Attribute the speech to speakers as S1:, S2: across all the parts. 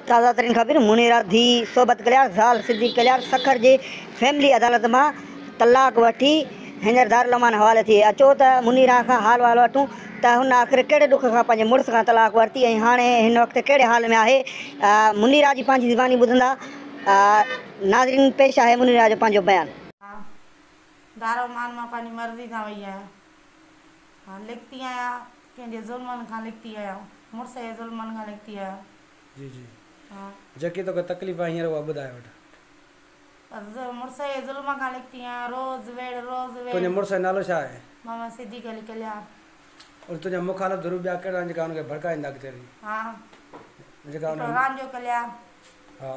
S1: ताज़ा तरीन ख़बर मुनीरा धी सोबत कल्यार ज़ाल सिद्दीक़ कल्यार सखर जे फैमिली अदालत में तलाक वठी हींअर दारुलमान हवाले थी। अचो त मुनीरा खां हाल वाल वठूं त हुन आख़िर कहिड़े दुख खां पंहिंजे मुड़ुस खां तलाक वरिती ऐं हाणे हिन वक़्तु कहिड़े हाल में आहे। मुनीरा जी पंहिंजी ज़बानी ॿुधंदा। नाज़रीन पेश आहे मुनीरा जो पंहिंजो बयान।
S2: दारुलमान मां पंहिंजी मर्ज़ी सां वई आहियां, लिखती आहियां कंहिंजे ज़ुल्मनि खां लिखती आहियां, मुड़ुस जे ज़ुल्मनि खां लिखती आहियां।
S3: जी जी जेकी तोखे तकलीफ़ आहे हींअर उहा ॿुधाए वठ।
S2: मुड़ुस जे ज़ुल्म खां लिखती आहियां, रोज़ वेड़।
S3: तुंहिंजे मुड़ुस जो नालो छा आहे?
S2: मां सिद्दीक़ अली कल्यार।
S3: और तुंहिंजा मुखालिफ़ ज़रूर ॿिया कहिड़ा जेका हुनखे भड़काईंदा अॻिते हली?
S2: हा
S3: जेका
S2: रांझो कल्यार।
S3: हा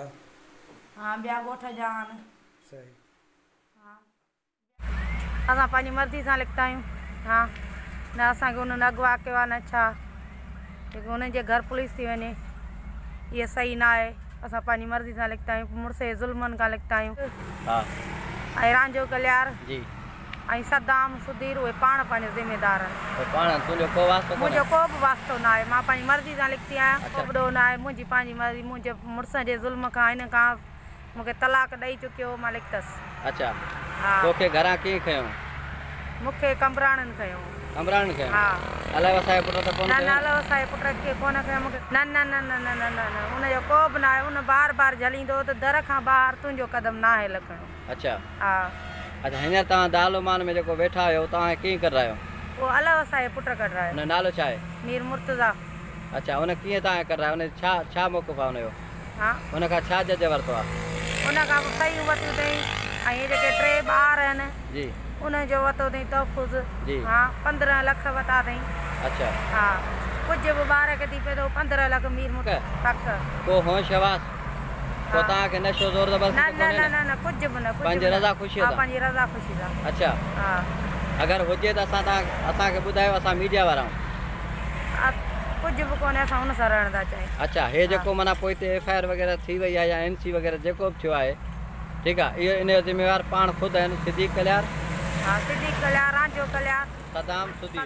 S2: हाँ ॿिया ॻोठ जा आहिनि।
S3: सही।
S2: असां पंहिंजी मर्ज़ी सां लिखता आहियूं। हाँ न असांखे हुननि अगवा कयो आहे न छा, जेको हुननि जे घर पुलिस थी वञे इहे सही न आहे। असां पंहिंजी मर्ज़ी सां लिखता आहियूं, मुड़ुस जे ज़ुल्मनि खां लिखता आहियूं। ऐं रांझो कल्यार
S4: जी
S2: ऐं सदाम सुधीर उहे पाण पंहिंजे ज़िम्मेदार आहिनि। मुंहिंजो को बि वास्तो न आहे, मां पंहिंजी मर्ज़ी सां लिखती आहियां। को बि ॾोह न आहे, मुंहिंजी पंहिंजी मर्ज़ी। मुंहिंजे मुड़ुस जे ज़ुल्म खां हिन खां मूंखे तलाक ॾेई चुकियो, मां लिखतसि।
S4: अच्छा
S2: हा
S4: तोखे घरां कीअं खयो?
S2: मूंखे कमराणनि खयो।
S4: कमरान खयो?
S2: हा
S4: अलाए असांजे पुट त कोन
S2: न
S4: खयो?
S2: अलाए असांजे पुट खे कोन खयो मूंखे। न न न न न न न न उनजो को बि न आहे। उन बार बार झलींदो त दर खां ॿाहिरि तुंहिंजो कदम न आहे लखणो।
S4: अच्छा
S2: हा
S4: अच्छा हींअर तव्हां दारुलमान में जेको वेठा आहियो तव्हां कीअं कर रहिया आहियो?
S2: उहो अलॻि असांजे पुट कढ रहा आहे।
S4: हुन नालो छा आहे?
S2: मीर मुर्तज़ा।
S4: अच्छा हुन कीअं तव्हां कर रहिया? हुन छा मौक़िफ़ आहे हुनजो?
S2: हा
S4: हुन खां छा जज वरितो आहे?
S2: उन खां पोइ सही वरितियूं अथई ऐं इहे जेके 3 ॿार आहिनि
S4: जी
S2: उनजो वरितो अथई तहफ़ुज़।
S4: जी
S2: हा 15 लख वरिता अथई।
S4: अच्छा
S2: हा कुझु बि ॿार खे थी पए थो 15 लख मीर मुर्तज़ा
S4: को होश हवास को तव्हांखे नशो ज़ोर ज़बरदस्ती
S2: न न न न कुझु बि न।
S4: पंहिंजी रज़ा ख़ुशी सां?
S2: पंहिंजी रज़ा ख़ुशी सां।
S4: अच्छा
S2: हा
S4: अगरि हुजे त असांखे ॿुधायो, असां मीडिया वारा आहियूं।
S2: कुझु बि कोन्हे, असां हुन सां रहण था चाहियूं। अच्छा
S4: हे जेको माना पोइ हिते FIR वग़ैरह थी वई आहे या NC वग़ैरह जेको बि थियो आहे, ठीकु आहे, इहो इन जो ज़िम्मेवार पाण ख़ुदि आहिनि सिद्दीक़ कल्यार।
S2: हा सिद्दीक़ कल्यार, रांझो कल्यार,
S4: सदाम सुधीर।